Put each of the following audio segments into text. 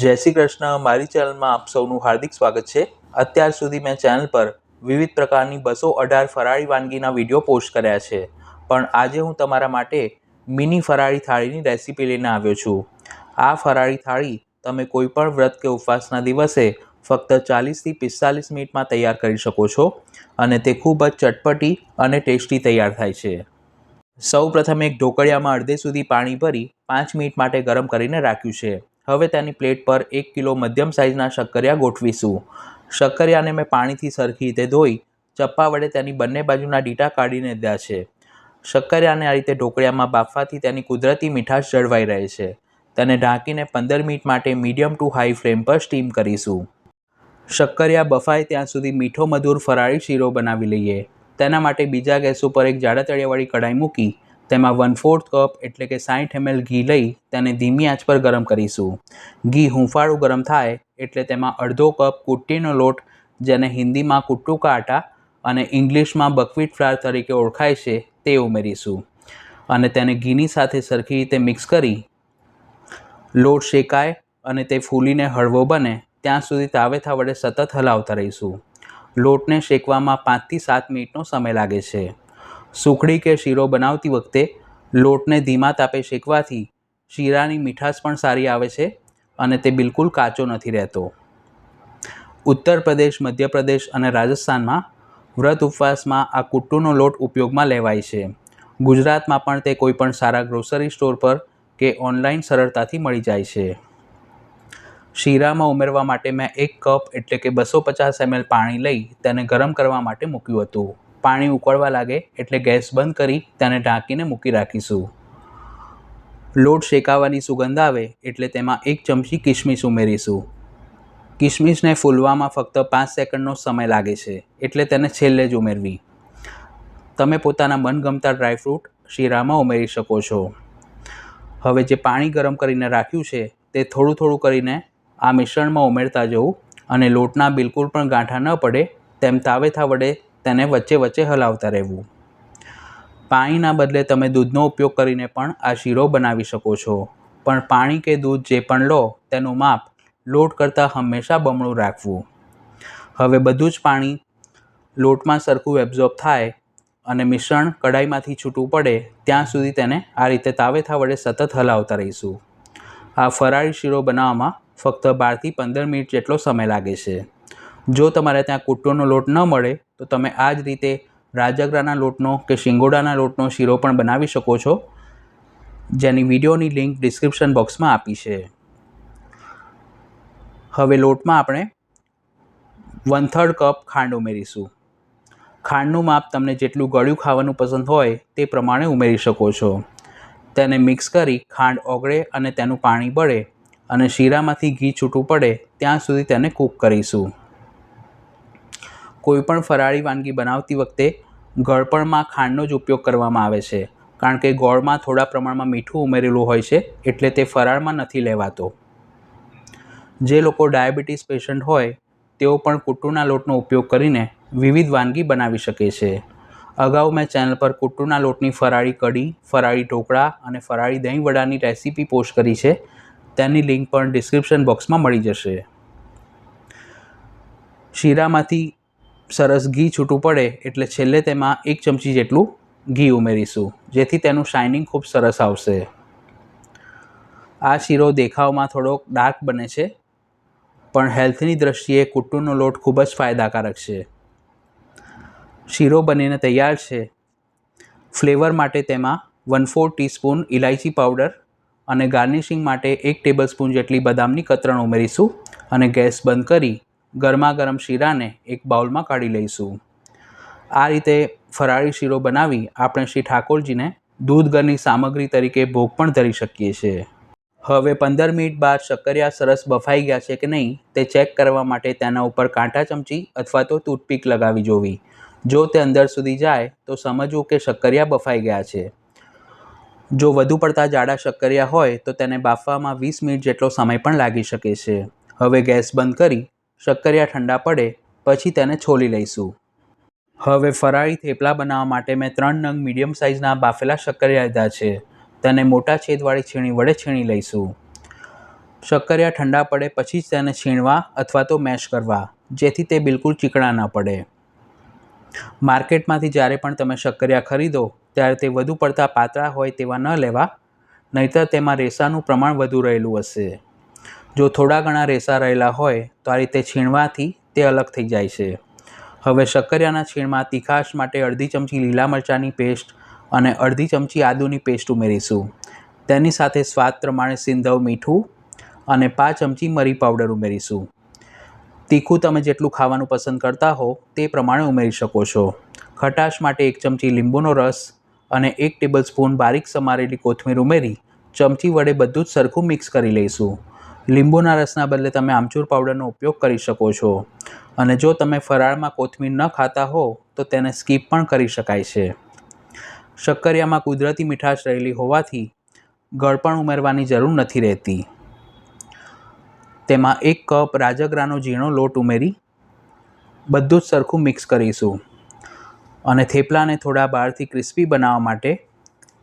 જય શ્રી કૃષ્ણ. મારી ચેનલમાં આપ સૌનું હાર્દિક સ્વાગત છે. અત્યાર સુધી મેં ચેનલ પર વિવિધ પ્રકારની 218 ફરાળી વાનગીના વિડીયો પોસ્ટ કર્યા છે, પણ આજે હું તમારા માટે મિની ફરાળી થાળીની રેસીપી લઈને આવ્યો છું. આ ફરાળી થાળી તમે કોઈપણ વ્રત કે ઉપવાસના દિવસે ફક્ત 40થી 45 મિનિટમાં તૈયાર કરી શકો છો અને તે ખૂબ જ ચટપટી અને ટેસ્ટી તૈયાર થાય છે. સૌ પ્રથમ એક ઢોકળિયામાં અડધે સુધી પાણી ભરી 5 મિનિટ માટે ગરમ કરીને રાખ્યું છે. હવે તેની પ્લેટ પર 1 કિલો મધ્યમ સાઇઝના શક્કરિયા ગોઠવીશું. શક્કરિયાને મેં પાણીથી સરખી રીતે ધોઈ ચપ્પા વડે તેની બંને બાજુના ડીટા કાઢીને લીધા છે. શક્કરિયાને આ રીતે ઢોકળિયામાં બાફવાથી તેની કુદરતી મીઠાશ જળવાઈ રહે છે. તેને ઢાંકીને 15 મિનિટ માટે મીડિયમ ટુ હાઈ ફ્લેમ પર સ્ટીમ કરીશું. શક્કરિયા બફાય ત્યાં સુધી મીઠો મધુર ફરાળી શીરો બનાવી લઈએ. તેના માટે બીજા ગેસ ઉપર એક જાડા તળિયાવાળી કઢાઈ મૂકી તેમાં 1/4 કપ એટલે કે 60 ml ઘી લઈ તેને ધીમી આંચ પર ગરમ કરીશું. ઘી હૂંફાળું ગરમ થાય એટલે તેમાં અડધો કપ કુટ્ટીનો લોટ, જેને હિન્દીમાં કુટ્ટુ કા આટા અને ઇંગ્લિશમાં બકવીટ ફ્લાવર તરીકે ઓળખાય છે, તે ઉમેરીશું અને તેને ઘીની સાથે સરખી રીતે મિક્સ કરી લોટ શેકાય અને તે ફૂલીને હળવો બને ત્યાં સુધી તાવેથા વડે સતત હલાવતા રહીશું. લોટને શેકવામાં 5 થી 7 મિનિટનો સમય લાગે છે. સુખડી કે શીરો બનાવતી વખતે લોટને ધીમા તાપે શેકવાથી શીરાની મીઠાશ પણ સારી આવે છે અને તે બિલકુલ કાચો નથી રહેતો. ઉત્તર પ્રદેશ, મધ્યપ્રદેશ અને રાજસ્થાનમાં વ્રત ઉપવાસમાં આ કુટ્ટુનો લોટ ઉપયોગમાં લેવાય છે. ગુજરાતમાં પણ તે કોઈપણ સારા ગ્રોસરી સ્ટોર પર કે ઓનલાઈન સરળતાથી મળી જાય છે. શીરામાં ઉમેરવા માટે મેં 1 કપ એટલે કે 250 ml પાણી લઈ તેને ગરમ કરવા માટે મૂક્યું હતું. પાણી ઉકળવા લાગે એટલે ગેસ બંધ કરી તેને ઢાંકીને મૂકી રાખીશું. લોટ શેકાવાની સુગંધ આવે એટલે તેમાં 1 ચમચી કિશમિશ ઉમેરીશું. કિશમિશને ફૂલવામાં ફક્ત 5 સેકન્ડનો સમય લાગે છે, એટલે તેને છેલ્લે જ ઉમેરવી. તમે પોતાના મનગમતા ડ્રાયફ્રૂટ શીરામાં ઉમેરી શકો છો. હવે જે પાણી ગરમ કરીને રાખ્યું છે તે થોડું થોડું કરીને આ મિશ્રણમાં ઉમેરતા જવું અને લોટના બિલકુલ પણ ગાંઠા ન પડે તેમ તાવેથા વડે તેને વચ્ચે વચ્ચે હલાવતા રહેવું. પાણીના બદલે તમે દૂધનો ઉપયોગ કરીને પણ આ શીરો બનાવી શકો છો, પણ પાણી કે દૂધ જે પણ લો તેનું માપ લોટ કરતાં હંમેશા બમણું રાખવું. હવે બધું જ પાણી લોટમાં સરખું એબ્ઝોર્બ થાય અને મિશ્રણ કઢાઈમાંથી છૂટું પડે ત્યાં સુધી તેને આ રીતે તાવેથા વડે સતત હલાવતા રહીશું. આ ફરાળી શીરો બનાવવામાં ફક્ત 12 થી 15 મિનિટ જેટલો સમય લાગે છે. જો તમારે ત્યાં કુટ્ટોનો લોટ ન મળે તો તમે આ જ રીતે રાજગરાના લોટનો કે શિંગોડાના લોટનો શીરો પણ બનાવી શકો છો, જેની વિડીયોની લિંક ડિસ્ક્રિપ્શન બોક્સમાં આપી છે. હવે લોટમાં આપણે 1/3 કપ ખાંડ ઉમેરીશું. ખાંડનું માપ તમને જેટલું ગળ્યું ખાવાનું પસંદ હોય તે પ્રમાણે ઉમેરી શકો છો. તેને મિક્સ કરી ખાંડ ઓગળે અને તેનું પાણી બળે અને શીરામાંથી ઘી છૂટું પડે ત્યાં સુધી તેને કૂક કરીશું. કોઈપણ ફરાળી વાનગી બનાવતી વખતે ગળપણમાં ખાંડનો જ ઉપયોગ કરવામાં આવે છે, કારણ કે ગોળમાં થોડા પ્રમાણમાં મીઠું ઉમેરેલું હોય છે, એટલે તે ફરાળમાં નથી લેવાતો. જે લોકો ડાયાબિટીસ પેશન્ટ હોય તેઓ પણ કુટ્ટુના લોટનો ઉપયોગ કરીને વિવિધ વાનગી બનાવી શકે છે. અગાઉ મેં ચેનલ પર કુટ્ટુના લોટની ફરાળી કઢી, ફરાળી ઢોકળા અને ફરાળી દહીં વડાની રેસીપી પોસ્ટ કરી છે. તેની લિંક પણ ડિસ્ક્રિપ્શન બોક્સમાં મળી જશે. શીરામાંથી સરસ ઘી છૂટું પડે એટલે છેલ્લે તેમાં 1 ચમચી જેટલું ઘી ઉમેરીશું, જેથી તેનું શાઇનિંગ ખૂબ સરસ આવશે. આ શીરો દેખાવમાં થોડોક ડાર્ક બને છે, પણ હેલ્થની દ્રષ્ટિએ કુટ્ટુનો લોટ ખૂબ જ ફાયદાકારક છે. શીરો બનીને તૈયાર છે. ફ્લેવર માટે તેમાં 1/4 ટીસ્પૂન ઇલાયચી પાવડર અને ગાર્નિશિંગ માટે 1 ટેબલસ્પૂન જેટલી બદામની કતરણ ઉમેરીશું અને ગેસ બંધ કરી ગરમા ગરમ શીરાને એક બાઉલમાં કાઢી લઈશું. આ રીતે ફરાળી શીરો બનાવી આપણે શ્રી ઠાકોરજીને દૂધગરની સામગ્રી તરીકે ભોગ પણ ધરી શકીએ છીએ. હવે 15 મિનિટ બાદ શક્કરિયા સરસ બફાઈ ગયા છે કે નહીં તે ચેક કરવા માટે તેના ઉપર કાંટા ચમચી અથવા તો ટૂથપીક લગાવી જોવી. જો તે અંદર સુધી જાય તો સમજવું કે શક્કરિયા બફાઈ ગયા છે. જો વધુ પડતા જાડા શક્કરિયા હોય તો તેને બાફવામાં 20 મિનિટ જેટલો સમય પણ લાગી શકે છે. હવે ગેસ બંધ કરી શક્કરિયા ઠંડા પડે પછી તેને છોલી લઈશું. હવે ફરાળી થેપલા બનાવવા માટે મેં 3 નંગ મીડિયમ સાઇઝના બાફેલા શક્કરિયા લીધા છે. તેને મોટા છેદવાળી છીણી વડે છીણી લઈશું. શક્કરિયા ઠંડા પડે પછી જ તેને છીણવા અથવા તો મેશ કરવા, જેથી તે બિલકુલ ચીકણા ન પડે. માર્કેટમાંથી જ્યારે પણ તમે શક્કરિયા ખરીદો ત્યારે તે વધુ પડતા પાતળા હોય તેવા ન લેવા, નહીંતર તેમાં રેસાનું પ્રમાણ વધુ રહેલું હશે. જો થોડા ઘણા રેસા રહેલા હોય તો આ રીતે છીણવાથી તે અલગ થઈ જાય છે. હવે શક્કરિયાના છીણમાં તીખાશ માટે અડધી ચમચી લીલા મરચાંની પેસ્ટ અને અડધી ચમચી આદુની પેસ્ટ ઉમેરીશું. તેની સાથે સ્વાદ પ્રમાણે સિંધવ મીઠું અને 5 ચમચી મરી પાવડર ઉમેરીશું. તીખું તમે જેટલું ખાવાનું પસંદ કરતા હો તે પ્રમાણે ઉમેરી શકો છો. ખટાશ માટે 1 ચમચી લીંબુનો રસ અને 1 ટેબલસ્પૂન બારીક સમારેલી કોથમીર ઉમેરી ચમચી વડે બધું જ સરખું મિક્સ કરી લઈશું. લીંબુના રસના બદલે તમે આમચૂર પાવડરનો ઉપયોગ કરી શકો છો, અને જો તમે ફરાળમાં કોથમીર ન ખાતા હો તો તેને સ્કીપ પણ કરી શકાય છે. શક્કરિયામાં કુદરતી મીઠાશ રહેલી હોવાથી ગળપણ ઉમેરવાની જરૂર નથી રહેતી. તેમાં 1 કપ રાજગરાનો ઝીણો લોટ ઉમેરી બધું જ સરખું મિક્સ કરીશું. અને થેપલાને થોડા બહારથી ક્રિસ્પી બનાવવા માટે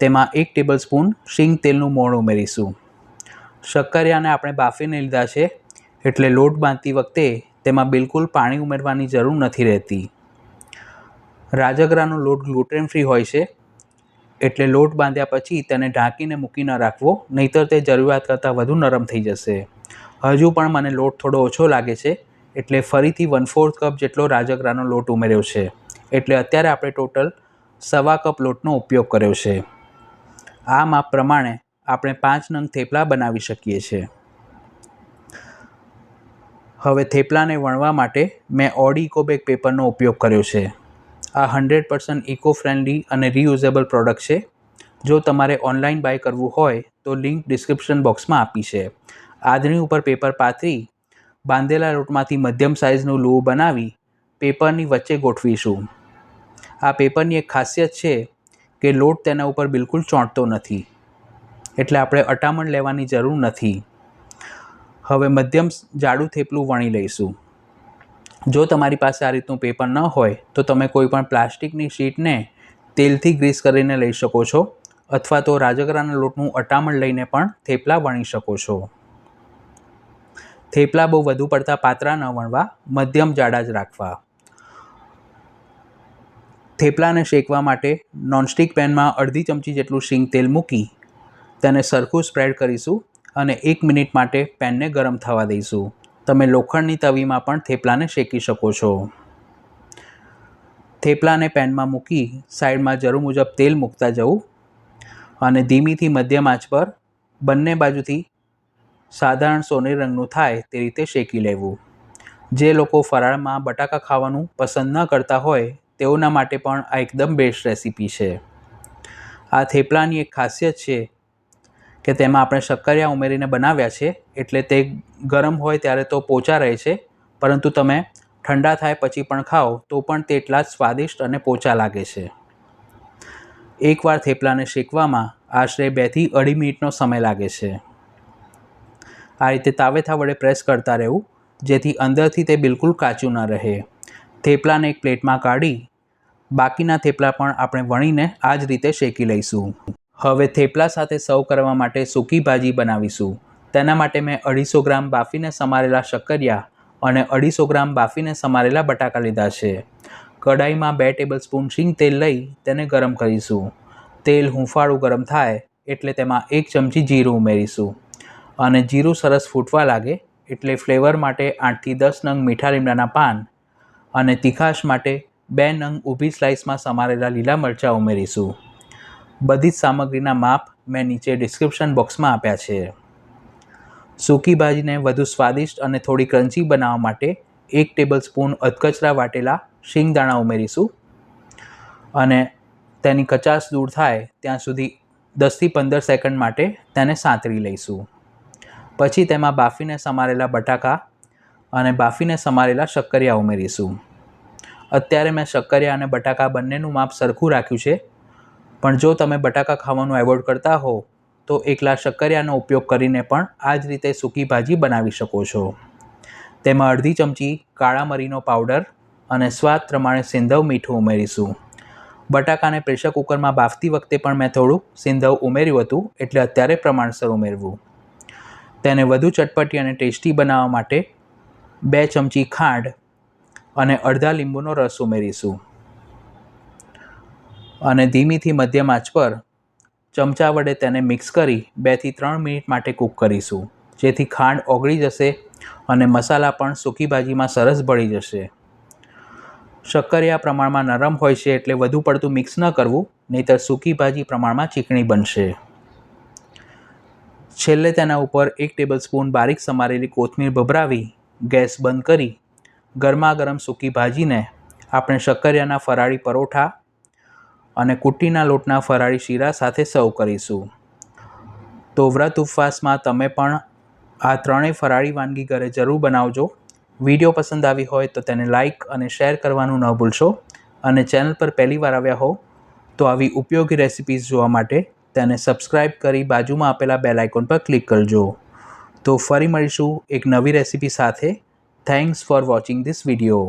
તેમાં 1 ટેબલસ્પૂન શીંગ તેલનું મોણ ઉમેરીશું. શક્કરિયાને આપણે બાફીને લીધા છે, એટલે લોટ બાંધતી વખતે તેમાં બિલકુલ પાણી ઉમેરવાની જરૂર નથી રહેતી. રાજગરાનો લોટ ગ્લુટેન ફ્રી હોય છે, એટલે લોટ બાંધ્યા પછી તેને ઢાંકીને મૂકી ન રાખવો, નહીંતર તે જરૂરિયાત કરતાં વધુ નરમ થઈ જશે. હજુ પણ મને લોટ થોડો ઓછો લાગે છે, એટલે ફરીથી 1/4 કપ જેટલો રાજગરાનો લોટ ઉમેર્યો છે. એટલે અત્યારે આપણે ટોટલ 1/4 કપ લોટનો ઉપયોગ કર્યો છે. આ માપ પ્રમાણે આપણે 5 નંગ થેપલા બનાવી શકીએ છીએ. હવે થેપલાને વણવા માટે મેં ઓડી ઇકોબેગ પેપરનો ઉપયોગ કર્યો છે. આ 100% ઇકો ફ્રેન્ડલી અને રીયુઝેબલ પ્રોડક્ટ છે. જો તમારે ઓનલાઈન બાય કરવું હોય તો લિંક ડિસ્ક્રિપ્શન બોક્સમાં આપી છે. આદરી ઉપર પેપર પાથરી બાંધેલા લોટમાંથી મધ્યમ સાઇઝનું લૂ બનાવી પેપરની વચ્ચે ગોઠવીશું. આ પેપરની એક ખાસિયત છે કે લોટ તેના ઉપર બિલકુલ ચોંટતો નથી, એટલે આપણે અટામણ લેવાની જરૂર નથી. હવે મધ્યમ જાડું થેપલું વણી લઈશું. જો તમારી પાસે આ રીતનું પેપર ન હોય તો તમે કોઈ પણ પ્લાસ્ટિકની શીટને તેલથી ગ્રીસ કરીને લઈ શકો છો, અથવા તો રાજગરાના લોટનું અટામણ લઈને પણ થેપલા વણી શકો છો. થેપલા બહુ વધુ પડતા પાતળા ન વણવા, મધ્યમ જાડા જ રાખવા. થેપલાને શેકવા માટે નોનસ્ટિક પેનમાં અડધી ચમચી જેટલું શીંગ તેલ મૂકી તેને સરખું સ્પ્રેડ કરીશું અને 1 મિનિટ માટે પેનને ગરમ થવા દઈશું. તમે લોખંડની તવીમાં પણ થેપલાને શેકી શકો છો. થેપલાને પેનમાં મૂકી સાઈડમાં જરૂર મુજબ તેલ મૂકતા જવું અને ધીમીથી મધ્યમ આંચ પર બંને બાજુથી સાધારણ સોનેરી રંગનું થાય તે રીતે શેકી લેવું. જે લોકો ફરાળમાં બટાકા ખાવાનું પસંદ ન કરતા હોય તેઓના માટે પણ આ એકદમ બેસ્ટ રેસીપી છે. આ થેપલાની એક ખાસિયત છે કે તેમાં આપણે શક્કરિયા ઉમેરીને બનાવ્યા છે, એટલે તે ગરમ હોય ત્યારે તો પોચા રહે છે, પરંતુ તમે ઠંડા થાય પછી પણ ખાઓ તો પણ તે એટલા જ સ્વાદિષ્ટ અને પોચા લાગે છે. એકવાર થેપલાને શેકવામાં આશરે 2 થી 2.5 મિનિટનો સમય લાગે છે. આ રીતે તાવેથા વડે પ્રેસ કરતા રહેવું, જેથી અંદરથી તે બિલકુલ કાચું ન રહે. થેપલાને એક પ્લેટમાં કાઢી બાકીના થેપલા પણ આપણે વણીને આ જ રીતે શેકી લઈશું. હવે થેપલા સાથે સર્વ કરવા માટે સૂકી ભાજી બનાવીશું. તેના માટે મેં 250 ગ્રામ બાફીને સમારેલા શક્કરિયા અને 250 ગ્રામ બાફીને સમારેલા બટાકા લીધા છે. કઢાઈમાં 2 ટેબલસ્પૂન શીંગ તેલ લઈ તેને ગરમ કરીશું. તેલ હૂંફાળું ગરમ થાય એટલે તેમાં 1 ચમચી જીરું ઉમેરીશું અને જીરું સરસ ફૂટવા લાગે એટલે ફ્લેવર માટે 8 થી 10 નંગ મીઠા લીમડાના પાન અને તીખાશ માટે 2 નંગ ઊભી સ્લાઇસમાં સમારેલા લીલા મરચાં ઉમેરીશું. બધી જ સામગ્રીના માપ મેં નીચે ડિસ્ક્રિપ્શન બોક્સમાં આપ્યા છે. સૂકી ભાજીને વધુ સ્વાદિષ્ટ અને થોડી ક્રન્ચી બનાવવા માટે 1 ટેબલસ્પૂન અધકચરા વાટેલા શીંગદાણા ઉમેરીશું અને તેની કચાશ દૂર થાય ત્યાં સુધી 10 થી 15 સેકન્ડ માટે તેને સાંતળી લઈશું. પછી તેમાં બાફીને સમારેલા બટાકા અને બાફીને સમારેલા શક્કરિયા ઉમેરીશું. અત્યારે મેં શક્કરિયા અને બટાકા બંનેનું માપ સરખું રાખ્યું છે, પણ જો તમે બટાકા ખાવાનું એવોઇડ કરતા હો તો એકલા શક્કરિયાનો ઉપયોગ કરીને પણ આ જ રીતે સૂકી ભાજી બનાવી શકો છો. તેમાં અડધી ચમચી કાળા મરીનો પાવડર અને સ્વાદ પ્રમાણે સિંધવ મીઠું ઉમેરીશું. બટાકાને પ્રેશર કુકરમાં બાફતી વખતે પણ મેં થોડું સિંધવ ઉમેર્યું હતું, એટલે અત્યારે પ્રમાણસર ઉમેરવું. તેને વધુ ચટપટી અને ટેસ્ટી બનાવવા માટે 2 ચમચી ખાંડ અને અડધા લીંબુનો રસ ઉમેરીશું અને ધીમીથી મધ્યમ આંચ પર ચમચા વડે તેને મિક્સ કરી 2 થી 3 મિનિટ માટે કૂક કરીશું, જેથી ખાંડ ઓગળી જશે અને મસાલા પણ સૂકી ભાજીમાં સરસ ભળી જશે. શક્કરિયા પ્રમાણમાં નરમ હોય છે એટલે વધુ પડતું મિક્સ ન કરવું, નહીંતર સૂકી ભાજી પ્રમાણમાં ચીકણી બનશે. છેલ્લે તેના ઉપર 1 ટેબલસ્પૂન બારીક સમારેલી કોથમીર ભભરાવી ગેસ બંધ કરી ગરમા ગરમ સૂકી ભાજીને આપણે શક્કરિયાના ફરાળી પરોઠા અને કુટ્ટીના લોટના ફરાળી શીરા સાથે સર્વ કરીશું. તો વ્રત ઉપવાસમાં તમે પણ આ ત્રણેય ફરાળી વાનગી ઘરે જરૂર બનાવજો. વિડીયો પસંદ આવી હોય તો તેને લાઇક અને શેર કરવાનું ન ભૂલશો અને ચેનલ પર પહેલીવાર આવ્યા હો તો આવી ઉપયોગી રેસિપીઝ જોવા માટે તેને સબસ્ક્રાઈબ કરી બાજુમાં આપેલા બેલ આઇકોન પર ક્લિક કરજો. તો ફરી મળીશું એક નવી રેસિપી સાથે. Thanks for watching this video.